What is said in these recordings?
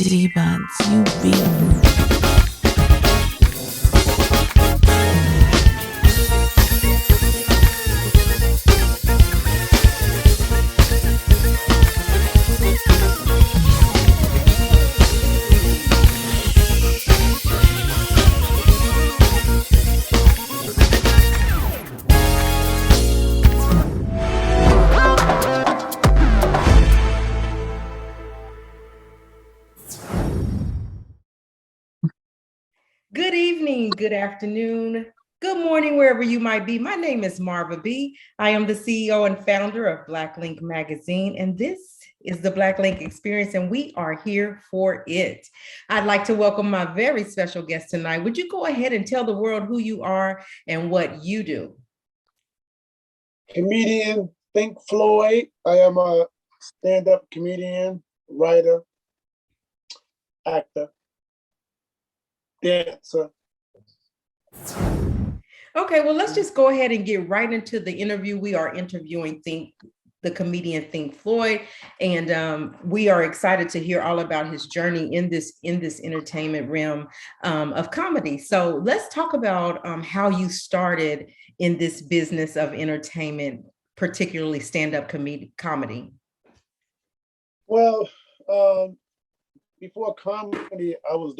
D-Buns, you beat. Good evening, good afternoon, good morning, wherever you might be. My name is Marva B. I am the CEO and founder of Black Link Magazine, and this is the Black Link Experience, and we are here for it. I'd like to welcome my very special guest tonight. Would you go ahead and tell the world who you are and what you do? Comedian Think Floyd. I am a stand-up comedian, writer, actor, dancer. Okay, well, let's just go ahead and get right into the interview. We are interviewing the comedian Think Floyd, and we are excited to hear all about his journey in this entertainment realm of comedy. So let's talk about how you started in this business of entertainment, particularly stand-up comedy. Well, before comedy, I was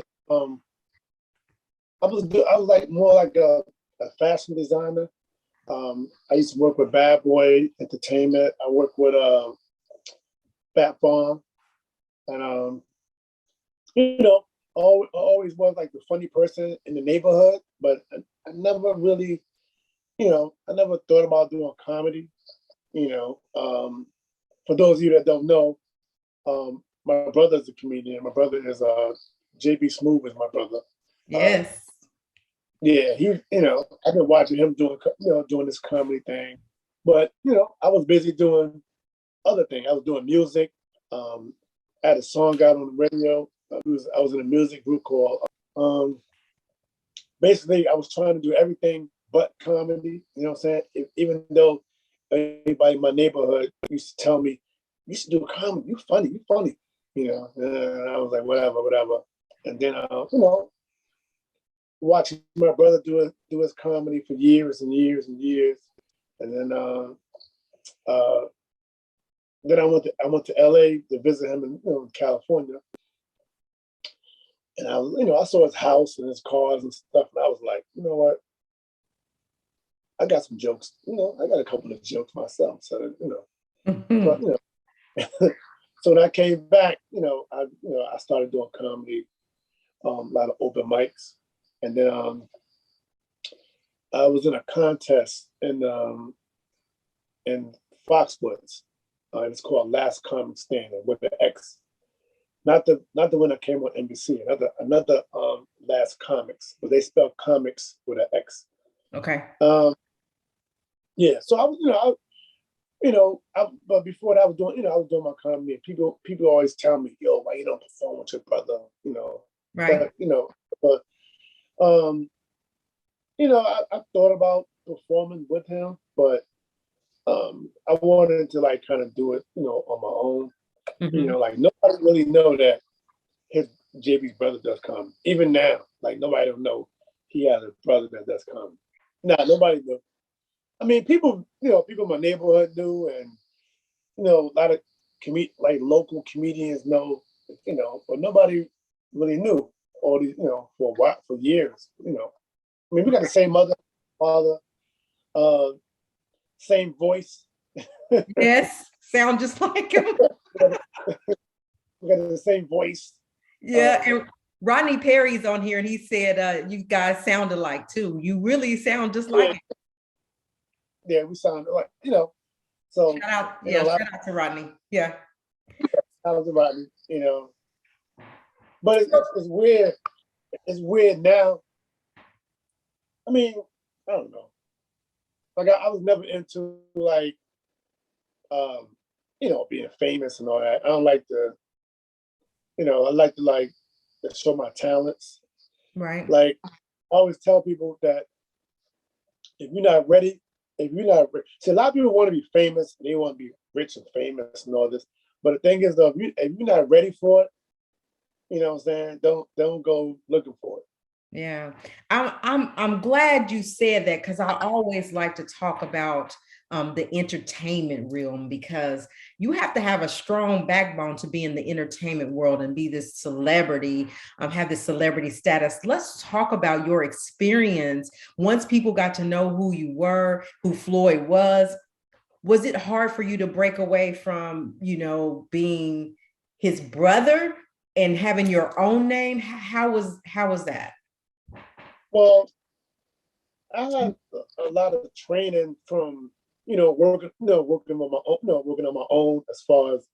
like more like a fashion designer. I used to work with Bad Boy Entertainment. I worked with Fat Farm, and always was like the funny person in the neighborhood. But I never really, I never thought about doing comedy. For those of you that don't know, my brother's a comedian. My brother is JB Smoove is my brother. Yes. Yeah, I've been watching him doing this comedy thing, but I was busy doing other things. I was doing music. I had a song out on the radio. I was in a music group called. Basically, I was trying to do everything but comedy. You know what I'm saying? Even though everybody in my neighborhood used to tell me, "You should do comedy. You funny. You funny." And I was like, whatever. And then watching my brother do his comedy for years and years and years, and then I went to LA to visit him in California, and I saw his house and his cars and stuff, and I was like, you know what, I got some jokes, I got a couple of jokes myself, so but so when I came back, I started doing comedy, a lot of open mics. And then I was in a contest in Foxwoods. It's called Last Comic Standing with the X, not the one that came on NBC. Another Last Comics, but they spell comics with an X. Okay. Yeah. So I was, but before that, I was doing my comedy. And people always tell me, "Yo, why you don't perform with your brother?" Right. But I thought about performing with him, but I wanted to like kind of do it, on my own. Mm-hmm. Like nobody really know that his JB's brother does comedy. Even now, like nobody don't know he has a brother that does comedy. Nah, nobody knew. I mean, people in my neighborhood knew, and a lot of local comedians know, but nobody really knew all these, for a while, for years, I mean, we got the same mother, father, same voice. Yes, sound just like him. We got the same voice. Yeah, and Rodney Perry's on here, and he said you guys sound alike too. You really sound just like him. Yeah, we sound like, So shout out to Rodney. Yeah. Shout out to Rodney, But it's weird. It's weird now. I mean, I don't know. Like I was never into like, being famous and all that. I don't like I like to show my talents. Right. Like I always tell people that if you're not ready, see, a lot of people want to be famous and they want to be rich and famous and all this. But the thing is though, if you're not ready for it, You know what I'm saying? Don't go looking for it. Yeah, I'm glad you said that, because I always like to talk about the entertainment realm, because you have to have a strong backbone to be in the entertainment world and be this celebrity, have this celebrity status. Let's talk about your experience once people got to know who you were, who Floyd was. Was it hard for you to break away from, being his brother and having your own name? How was that? Well, I had a lot of training from working on my own, working on my own as far as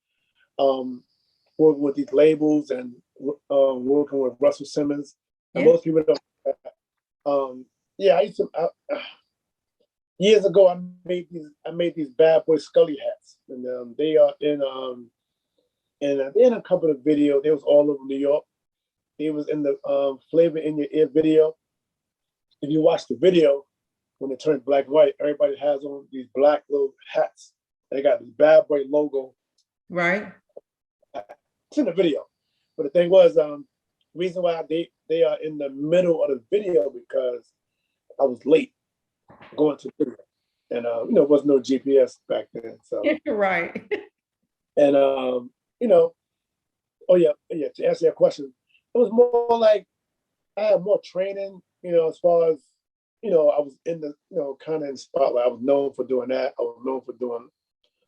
working with these labels and working with Russell Simmons. And Yeah. most people don't. Yeah, I used to. Years ago, I made these bad boy Scully hats, and they are in a couple of videos. They was all over New York. They was in the Flavor in Your Ear video. If you watch the video, when it turned black and white, everybody has on these black little hats. They got this bad boy logo. Right. It's in the video. But the thing was, reason why they are in the middle of the video because I was late going to the video. And there was no GPS back then. So Right. and oh yeah, to answer your question, it was more like I had more training, as far as I was in the kind of in spotlight. I was known for doing that. I was known for doing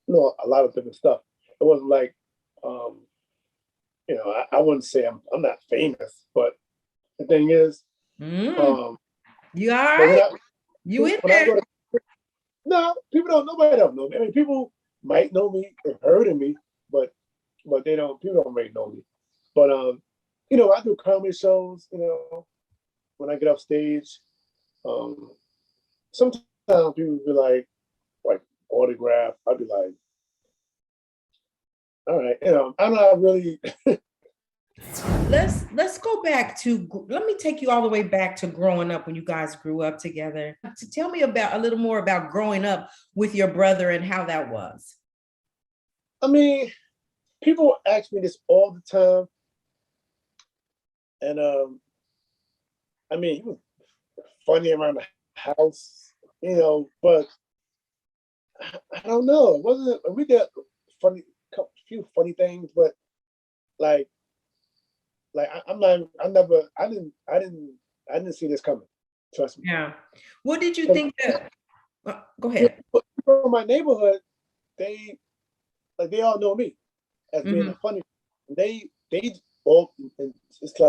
a lot of different stuff. It wasn't like I wouldn't say I'm not famous, but the thing is, You all but right? You in when I there? go to no, people don't. Nobody don't know me. I mean, people might know me, they've heard of me, but they don't. People don't really know me. But I do comedy shows. When I get off stage, sometimes people be like autograph. I'd be like, all right, I'm not really. Let's go back to, let me take you all the way back to growing up when you guys grew up together. To tell me about a little more about growing up with your brother and how that was. I mean, people ask me this all the time, and I mean, he was funny around the house, but I don't know. It wasn't. We did funny, few funny things, but like I'm not. I didn't see this coming. Trust me. Yeah. What did you think that? Go ahead. People in my neighborhood, they all know me as being a funny. They all. It's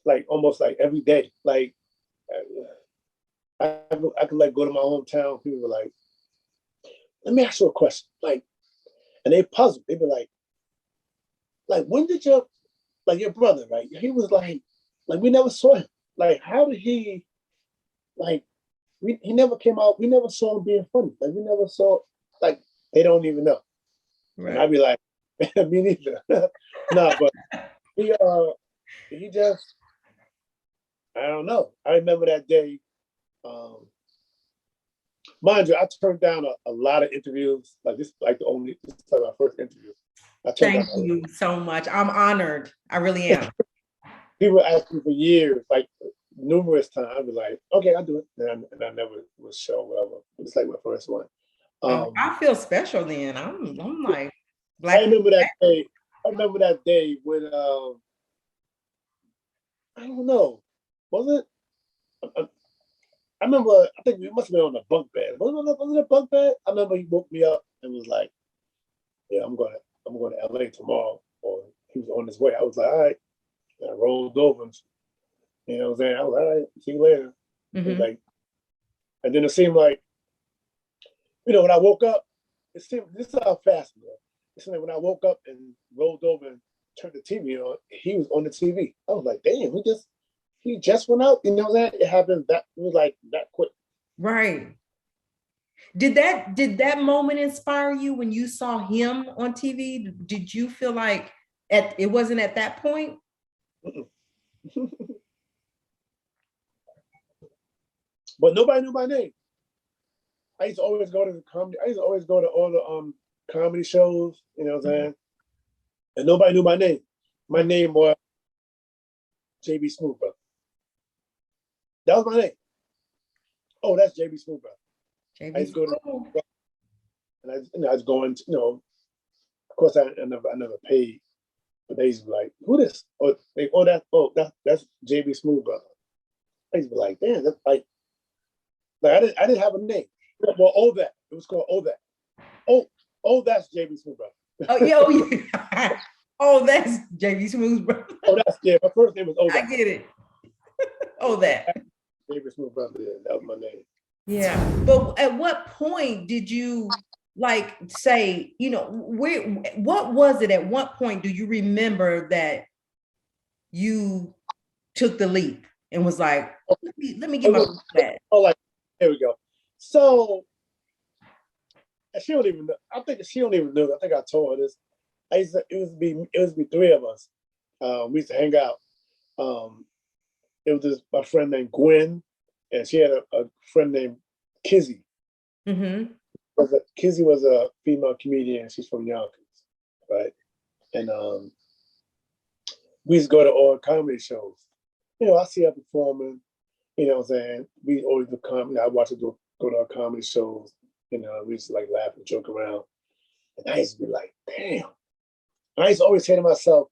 like almost like every day. Like I could like go to my hometown. People were like, "Let me ask you a question." And they puzzled. They be like, when did your brother, right? He was like we never saw him. Like, how did he, like, he never came out. We never saw him being funny. Like, we never saw, like, they don't even know. Right. And I'd be like, me neither. No, but he just, I don't know. I remember that day. Mind you, I turned down a lot of interviews. This is like my first interview. Thank you so much. I'm honored. I really am. People asked me for years, like numerous times. I'd be like, okay, I'll do it. And I never was show whatever. It's like my first one. I feel special then. I'm like, I remember that day. I remember that day when I don't know. Was it? I remember. I think we must have been on a bunk bed. Was it a bunk bed? I remember he woke me up and was like, "Yeah, I'm going to LA tomorrow." Or he was on his way. I was like, "All right." And I rolled over. And, you know what I'm saying? I was like, "All right, see you later." Like, and then it seemed like, when I woke up, this is how fast it was. It seemed like when I woke up and rolled over and turned the TV on, he was on the TV. I was like, "Damn, he just went out." You know what I'm saying? It happened it was like that quick. Right. Did that moment inspire you when you saw him on TV? Did you feel like it wasn't at that point? But nobody knew my name. I used to always go to the comedy. I used to always go to all the comedy shows. You know what I'm saying? And nobody knew my name. My name was JB Smoove, brother. That was my name. Oh, that's JB Smoove, brother. I used to go to, and I was going to, of course I never paid, but they used to be like, who this? That's JB Smoove, brother. I used to be like, damn, that's like I didn't have a name. Well, Ovet. It was called Ovet. Oh, that's JB Smoove, brother. Yeah. Oh, that's JB Smoove's brother. Oh, that's my first name was Ovet. I get it. Oh, that. JB Smoove, brother. Yeah, that was my name. Yeah, but at what point did you like say, what was it? At what point do you remember that you took the leap and was like, let me get my that? Oh, like, there we go. So she don't even know. I think she don't even know. I think I told her this. It was be three of us. We used to hang out. It was my friend named Gwen, and she had a friend named Kizzy. Mm-hmm. Kizzy was a female comedian. She's from Yonkers, right? And we used to go to all comedy shows. I see her performing. You know what I'm saying? We always do comedy. I watch her go to our comedy shows. We used to like laugh and joke around. And I used to be like, damn. I used to always say to myself,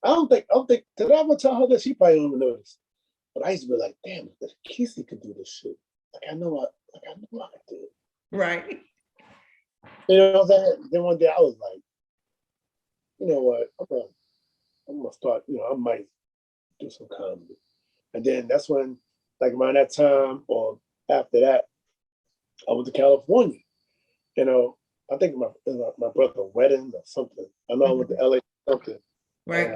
I don't think, did I ever tell her that? She probably don't even notice. But I used to be like, damn, if Kizzy could do this shit, I know I could do it. Right. You know what I'm saying? Then one day I was like, you know what? I'm gonna start, I might do some comedy. And then that's when, like around that time or after that, I went to California. I think my brother's wedding or something. I know I went to LA or something. Right.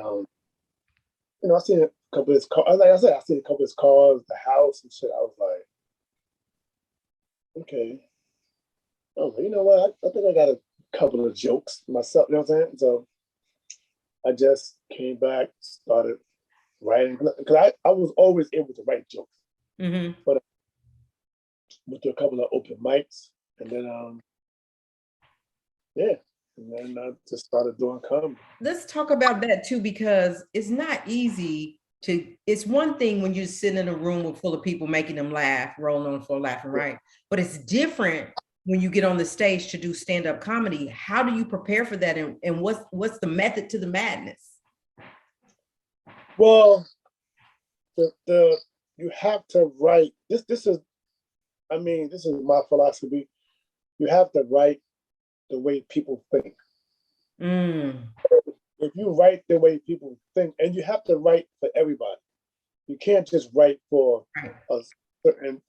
And, I seen a couple of his cars. Like I said, I seen a couple of his cars, the house and shit. I was like, okay. Oh, you know what? I think I got a couple of jokes myself. You know what I'm saying? So I just came back, started writing because I was always able to write jokes. Mm-hmm. But I went to a couple of open mics, and then and then I just started doing comedy. Let's talk about that too, because it's not easy it's one thing when you're sitting in a room full of people making them laugh, rolling on the floor laughing, right? But it's different when you get on the stage to do stand-up comedy. How do you prepare for that? And what's the method to the madness? Well, you have to write. This is my philosophy. You have to write the way people think. If you write the way people think, and you have to write for everybody. You can't just write for a certain,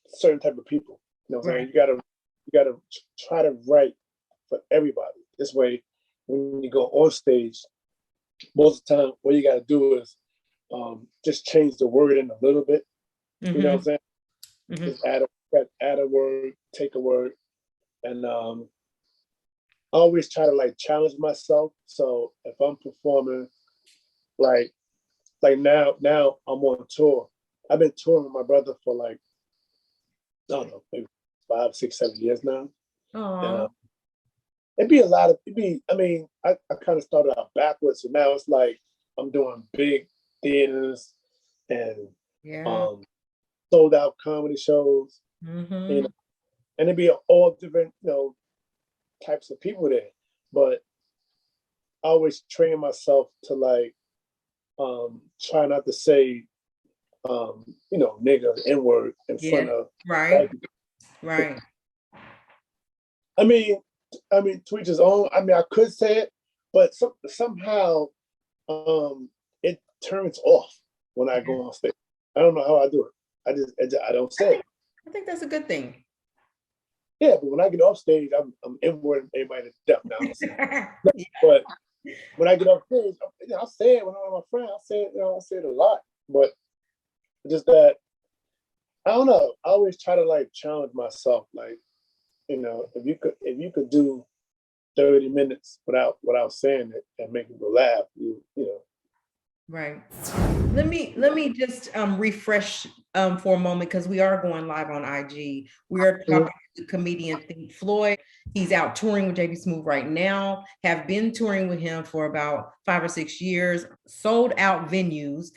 certain type of people. You know what I'm saying? You gotta try to write for everybody. This way, when you go on stage, most of the time, what you gotta do is just change the wording a little bit. Mm-hmm. You know what I'm saying? Mm-hmm. Just add a word, take a word, and I always try to like challenge myself. So if I'm performing, like now I'm on tour. I've been touring with my brother for like, I don't know, maybe 5, 6, 7 years now. And, I kind of started out backwards. So now it's like I'm doing big theaters and sold out comedy shows. Mm-hmm. And it'd be all different, types of people there. But I always train myself to like try not to say nigga, N-word in front of right. I mean, to each his own. I could say it, but somehow it turns off when I go on stage. I don't know how I do it. I don't say it. I think that's a good thing. Yeah, but when I get off stage, I'm N-word everybody to death now. But when I get off stage, I say it when I'm with my friend. I say it a lot. But just that, I don't know. I always try to like challenge myself. Like, if you could do 30 minutes without saying it and make people laugh, you know. Right. Let me just refresh for a moment because we are going live on IG. We are talking to comedian Think Floyd. He's out touring with JB Smoove right now, have been touring with him for about 5 or 6 years, sold out venues,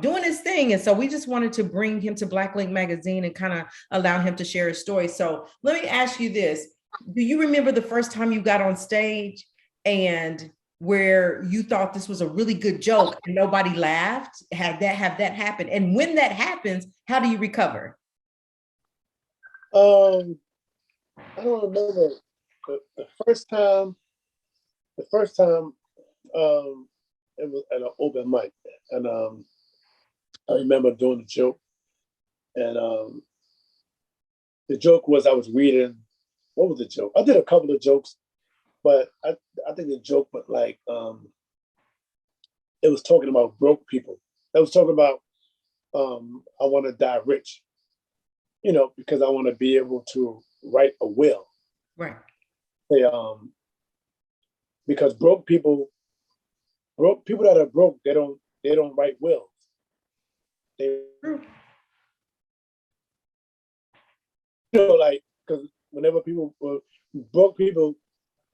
doing his thing. And so we just wanted to bring him to Black Link Magazine and kind of allow him to share his story. So let me ask you this. Do you remember the first time you got on stage and where you thought this was a really good joke and nobody laughed? Have that happen? And when that happens, how do you recover? I don't remember the first time. The first time it was at an open mic, and I remember doing the joke, and the joke was I was reading. What was the joke? I did a couple of jokes, but I think the joke was like it was talking about broke people. I was talking about I want to die rich, because I want to be able to write a will. Right. They because broke people that are broke, they don't write wills. They like, because whenever broke people,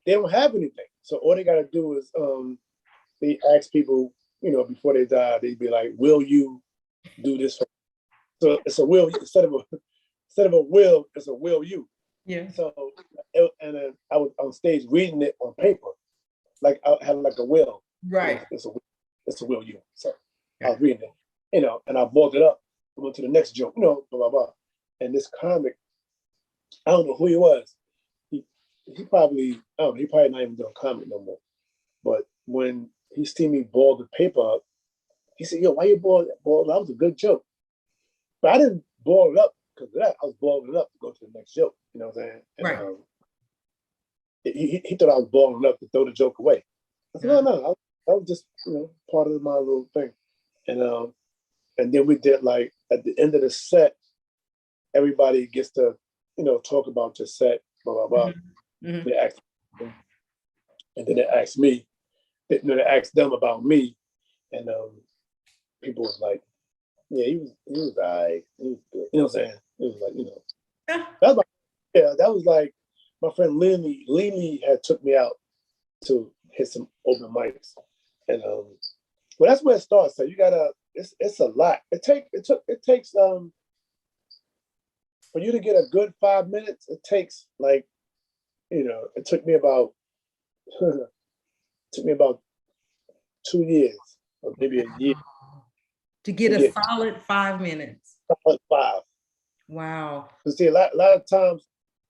they don't have anything. So all they gotta do is they ask people, before they die, they'd be like, will you do this for me? So it's a will instead of a will, it's a will you. Yeah. So and then I was on stage reading it on paper. Like I had like a will. Right. It's a will you. So I was reading it, and I balled it up. I went to the next joke, blah, blah, blah. And this comic, I don't know who he was. He probably, I don't know, he probably not even doing comedy no more. But when he see me ball the paper up, he said, yo, why you ball that? That was a good joke. But I didn't ball it up because of that. I was balling it up to go to the next joke. You know what I'm saying? And, right. He thought I was balling it up to throw the joke away. I said, no, that was just, part of my little thing. And then we did, like, at the end of the set, everybody gets to, talk about your set, blah, blah, blah. Mm-hmm. They asked them, and then they asked me, they asked them about me, and people was like, yeah, he was all right. He was good. You know what I'm saying? It was like, that was like, my friend Lily had took me out to hit some open mics. And well, that's where it starts. So you gotta, it's a lot. It takes for you to get a good 5 minutes, it takes like, it took me about 2 years or maybe a year to get a solid 5 minutes. Solid 5. Wow. See, a lot of times,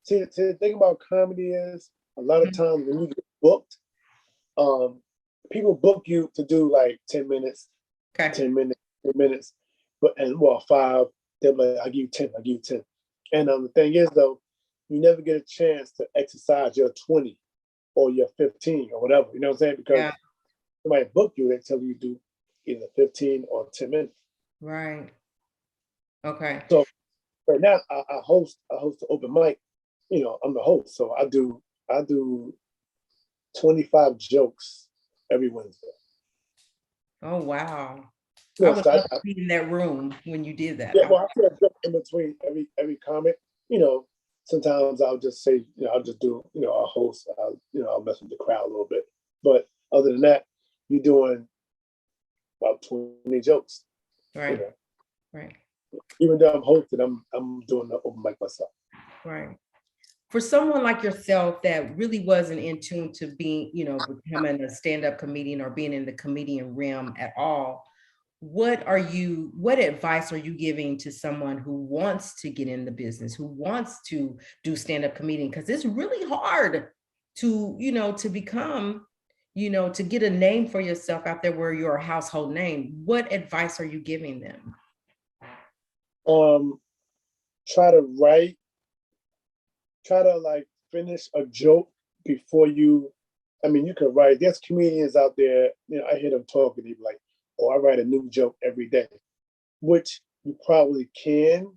the thing about comedy is a lot of times when you get booked, people book you to do like 10 minutes, 10 minutes, but 5. They're like, I'll give you 10, I'll give you 10. And the thing is though, you never get a chance to exercise your 20 or your 15 or whatever. You know what I'm saying? Because somebody book you, they tell you to do either 15 or 10 minutes. Right. Okay. So right now I host the open mic. I'm the host, so I do 25 jokes every Wednesday. Oh wow! I would love to be in that room when you did that. Yeah, well, I put a joke in between every comic. Sometimes I'll just say, I'll just do, I'll host, I'll mess with the crowd a little bit. But other than that, you're doing about 20 jokes. Right. Right. Even though I'm hosting, I'm doing the open mic myself. Right. For someone like yourself that really wasn't in tune to being, becoming a stand-up comedian or being in the comedian realm at all, what advice are you giving to someone who wants to get in the business, who wants to do stand-up comedian? Because it's really hard to, to become, to get a name for yourself out there where you're a household name. What advice are you giving them? Try to like finish a joke before you could write. There's comedians out there, I hear them talking, they're like, oh, I write a new joke every day, which you probably can.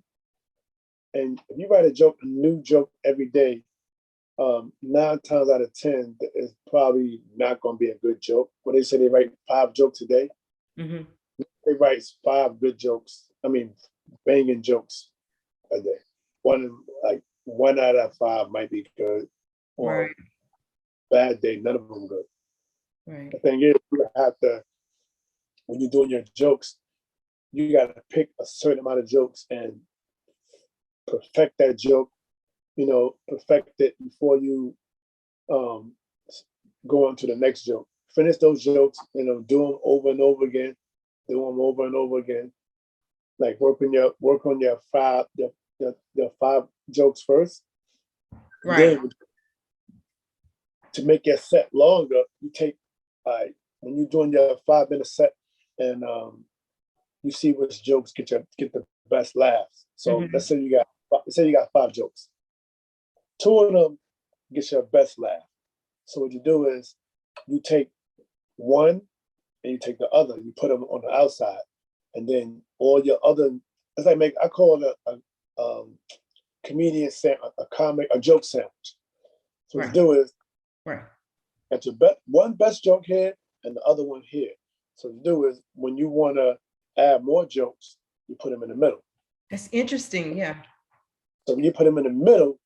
And if you write a new joke every day, 9 times out of 10, it's probably not going to be a good joke. When they say they write 5 jokes a day, they write 5 good jokes. banging jokes a day. One out of five might be good. Or Right. bad day, none of them good. Right. The thing is, you have to, when you're doing your jokes, you got to pick a certain amount of jokes and perfect that joke, perfect it before you go on to the next joke. Finish those jokes, do them over and over again, Like work on your five jokes first. Right. Then to make your set longer, you take when you're doing your 5 minute set and you see which jokes get the best laughs. So let's say you got 5 jokes. 2 of them get your best laugh. So what you do is you take one and you take the other, you put them on the outside, and then all your other, it's like I call it a comedian a joke sandwich. So what you do is got your one best joke here and the other one here. So what you do is when you want to add more jokes, you put them in the middle. That's interesting. Yeah. So when you put them in the middle,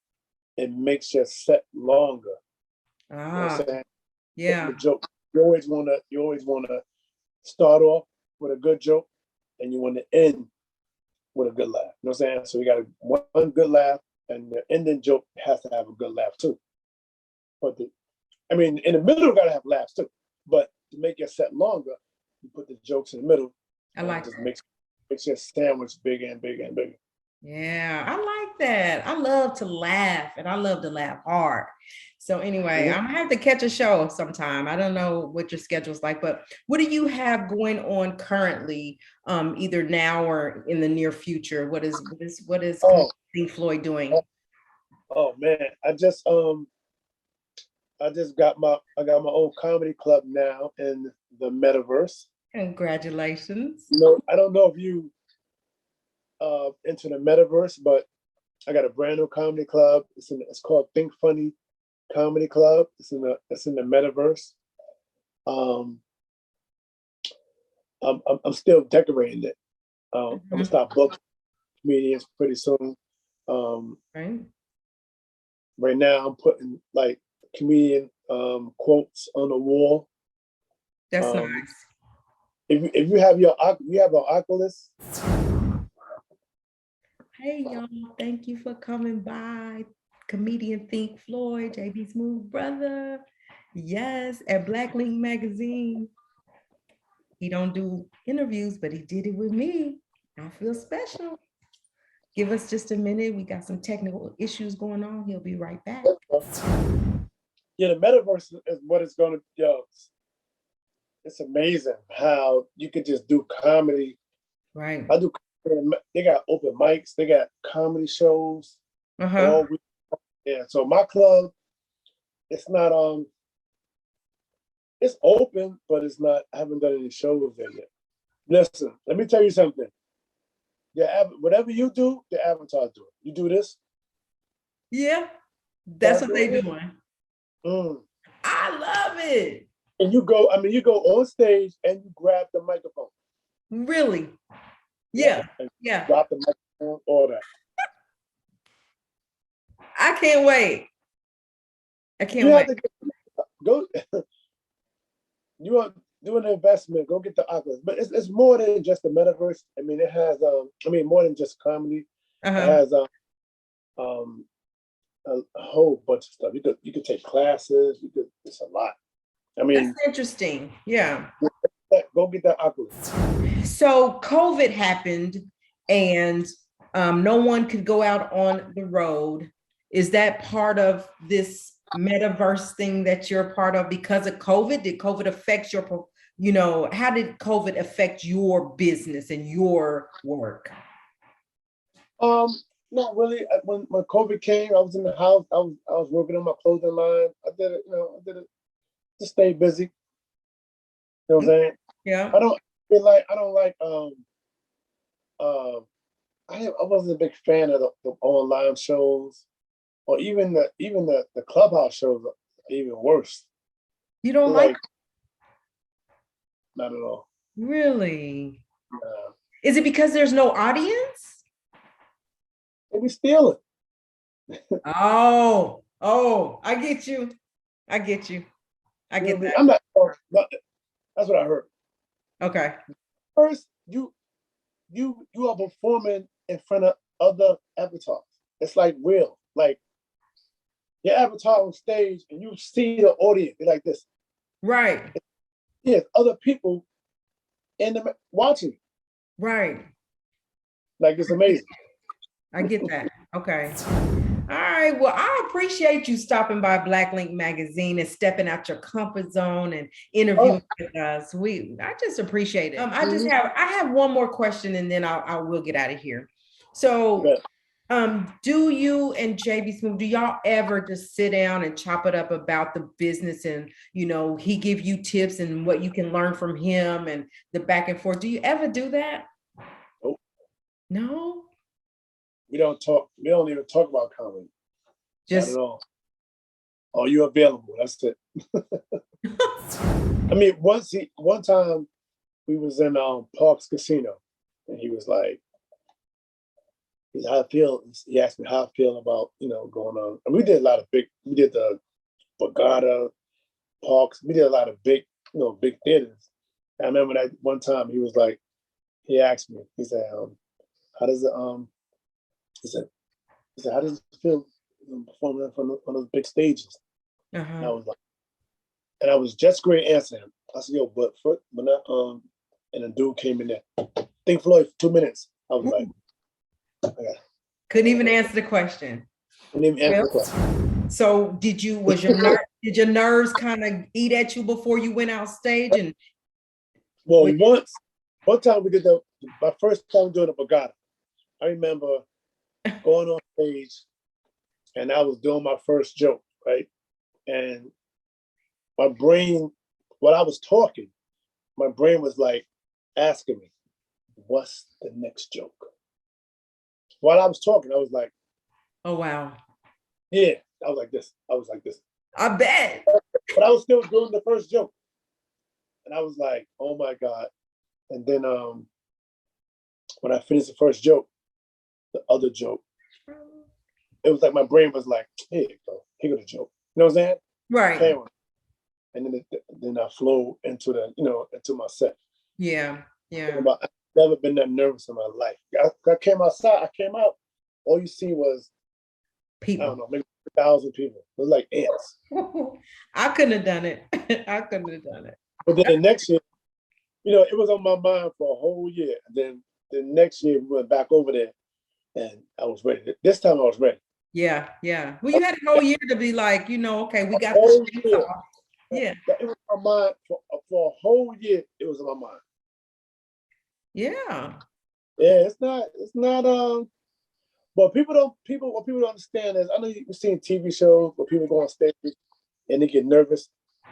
it makes your set longer. You know what I'm saying? Yeah. The joke. You always wanna start off with a good joke and you want to end with a good laugh. You know what I'm saying? So you got one good laugh and the ending joke has to have a good laugh too. But in the middle, gotta have laughs too. But to make your set longer, you put the jokes in the middle. I like it. Just that. makes your sandwich bigger and bigger and bigger. Yeah, I like that. I love to laugh and I love to laugh hard. So anyway, I'm gonna have to catch a show sometime. I don't know what your schedule's like, but what do you have going on currently, either now or in the near future? What is Think Floyd doing? Oh man, I got my own comedy club now in the metaverse. Congratulations. I don't know if you into the metaverse, but I got a brand new comedy club. It's called Think Funny Comedy Club. It's in the metaverse. I'm still decorating it. I'm gonna start booking comedians pretty soon. Right. Right now, I'm putting like comedian quotes on the wall. That's nice. If you have an Oculus. Hey y'all, thank you for coming by. Comedian Think Floyd, JB Smoove brother. Yes, at Black Link Magazine. He don't do interviews, but he did it with me. I feel special. Give us just a minute. We got some technical issues going on. He'll be right back. Yeah, the metaverse is what it's gonna do. It's amazing how you can just do comedy. Right. They got open mics, they got comedy shows all week. Yeah, so my club, it's not it's open, but it's not. I haven't done any shows there yet. Listen, let me tell you something. Whatever you do, the avatars do it. You do this. Yeah, that's what they're doing. I love it. And you go on stage and you grab the microphone. Really? Yeah. Yeah. Drop the microphone, all that. I can't wait. Go. You want to do an investment? Go get the Oculus. But it's more than just the metaverse. I mean, it has more than just comedy. It has a whole bunch of stuff. You could take classes. It's a lot. I mean, that's interesting. Yeah. Go get that Oculus. So COVID happened, and no one could go out on the road. Is that part of this metaverse thing that you're part of because of COVID? Did COVID affect how did COVID affect your business and your work? Not really. When COVID came, I was in the house. I was working on my clothing line. I did it to stay busy. You know what I'm saying? Yeah. I wasn't a big fan of the online shows, or even the clubhouse shows are even worse. You don't like? Not at all. Really? Is it because there's no audience? they be stealing. Oh, I get you. I get you. I You know get what I mean? that. I'm not. That's what I heard. Okay. First, you are performing in front of other avatars. It's like real. Like your avatar on stage, and you see the audience. They're like this. Right. Yes, other people in the watching. Right. Like it's amazing. I get that. Okay. All right. Well, I appreciate you stopping by Black Link Magazine and stepping out your comfort zone and interviewing with us. I just appreciate it. I have one more question, and then I will get out of here. So, do you and JB Smoove, do y'all ever just sit down and chop it up about the business, and he give you tips and what you can learn from him and the back and forth? Do you ever do that? Nope. No. We don't talk. We don't even talk about comedy. Just not at all. Are you available? That's it. I mean, one time we was in Parks Casino, and he was like, "How I feel?" He asked me how I feel about going on. And we did a lot of we did the Borgata, Parks. We did a lot of big theaters. And I remember that one time he was like, he asked me, he said, "How does it He said, how does it feel performing in front of one of those big stages?" And I was like, and I was just great answering him. I said, "Yo, but when and a dude came in there, Think Floyd for 2 minutes." I was like, couldn't even answer the question. Couldn't even answer the question. So did your nerves kind of eat at you before you went out stage? And well, one time we did my first time doing the Borgata. I remember going on stage, and I was doing my first joke, right? And my brain, while I was talking, my brain was like asking me, "What's the next joke?" While I was talking, I was like, "Oh wow, yeah." I was like this. I bet. But I was still doing the first joke, and I was like, "Oh my god!" And then when I finished the first joke, the other joke, it was like my brain was like, "Here you go, here go the joke." You know what I'm saying? Right. Camera. And then I flow into into my set. Yeah. I've never been that nervous in my life. I came outside. All you see was people. I don't know, maybe 1,000 people. It was like ants. I couldn't have done it. But then the next year, it was on my mind for a whole year. And then the next year we went back over there, and I was ready. This time I was ready. Yeah. Well, you had a whole year to be like, okay, we got this off. Yeah. It was on my mind for a whole year. It was on my mind. Yeah. Yeah, it's not. But what people don't understand is, I know you've seen TV shows where people go on stage and they get nervous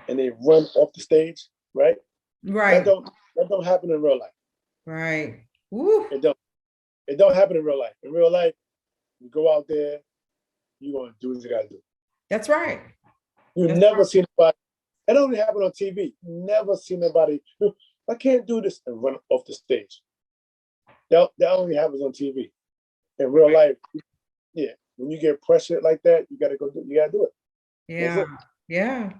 and they run off the stage, right? Right. That don't happen in real life. Right. Woo. It don't happen in real life. In real life, you go out there, you're gonna do what you gotta do. That's right. You never see nobody. That only happen on TV. You never see nobody. I can't do this and run off the stage. That only happens on TV. In real life, yeah. When you get pressured like that, you gotta do it. Yeah. Yeah.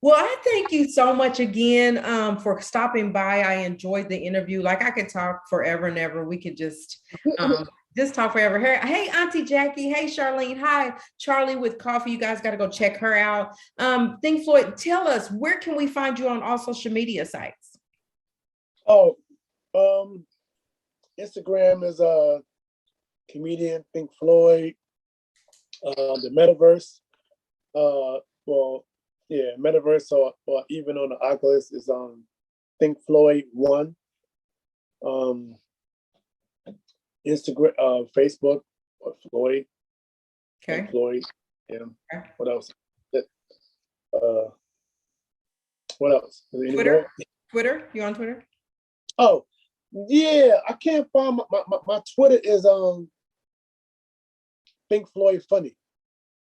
Well, I thank you so much again for stopping by. I enjoyed the interview. Like, I could talk forever and ever. We could just talk forever. Hey, Auntie Jackie. Hey, Charlene. Hi, Charlie with Coffee. You guys got to go check her out. Think Floyd, tell us, where can we find you on all social media sites? Oh, Instagram is Comedian Think Floyd. The Metaverse. Metaverse or even on the Oculus is Think Floyd 1. Instagram, Facebook or Floyd. Okay. Think Floyd. Yeah. Okay. What else? What else? Twitter? You on Twitter? Oh, yeah. I can't find my Twitter is Think Floyd Funny.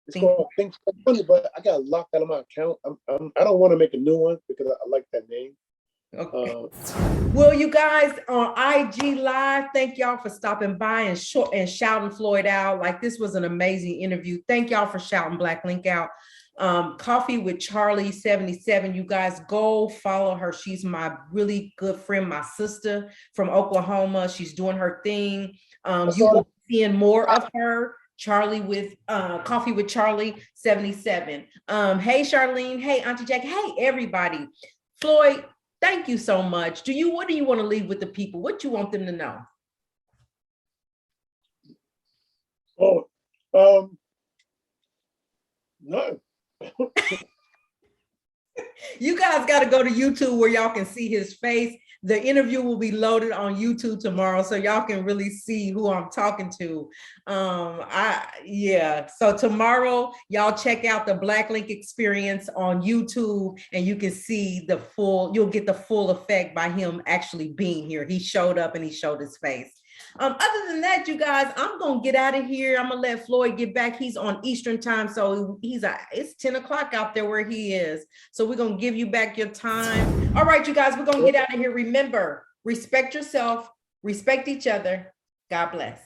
It's called Think Floyd Funny, but I got locked out of my account. I don't want to make a new one because I like that name. Okay. Well, you guys on IG Live, thank y'all for stopping by and shouting Floyd out. Like, this was an amazing interview. Thank y'all for shouting Black Link out. Coffee with Charlie 77. You guys go follow her. She's my really good friend, my sister from Oklahoma. She's doing her thing. You will be seeing more of her. Charlie with Coffee with Charlie 77. Hey Charlene, hey Auntie Jackie, hey everybody. Floyd, thank you so much. What do you want to leave with the people? What you want them to know? No. You guys got to go to YouTube where y'all can see his face. The interview will be loaded on YouTube tomorrow, so y'all can really see who I'm talking to. So tomorrow, y'all check out the Black Link Experience on YouTube, and you can see you'll get the full effect by him actually being here. He showed up and he showed his face. Other than that, you guys, I'm gonna get out of here. I'm gonna let Floyd get back. He's on Eastern time, so it's 10 o'clock out there where he is. So we're gonna give you back your time. All right, you guys, we're gonna get out of here. Remember, respect yourself, respect each other. God bless.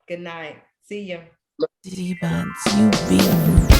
Good night. See you. City Buds, you feel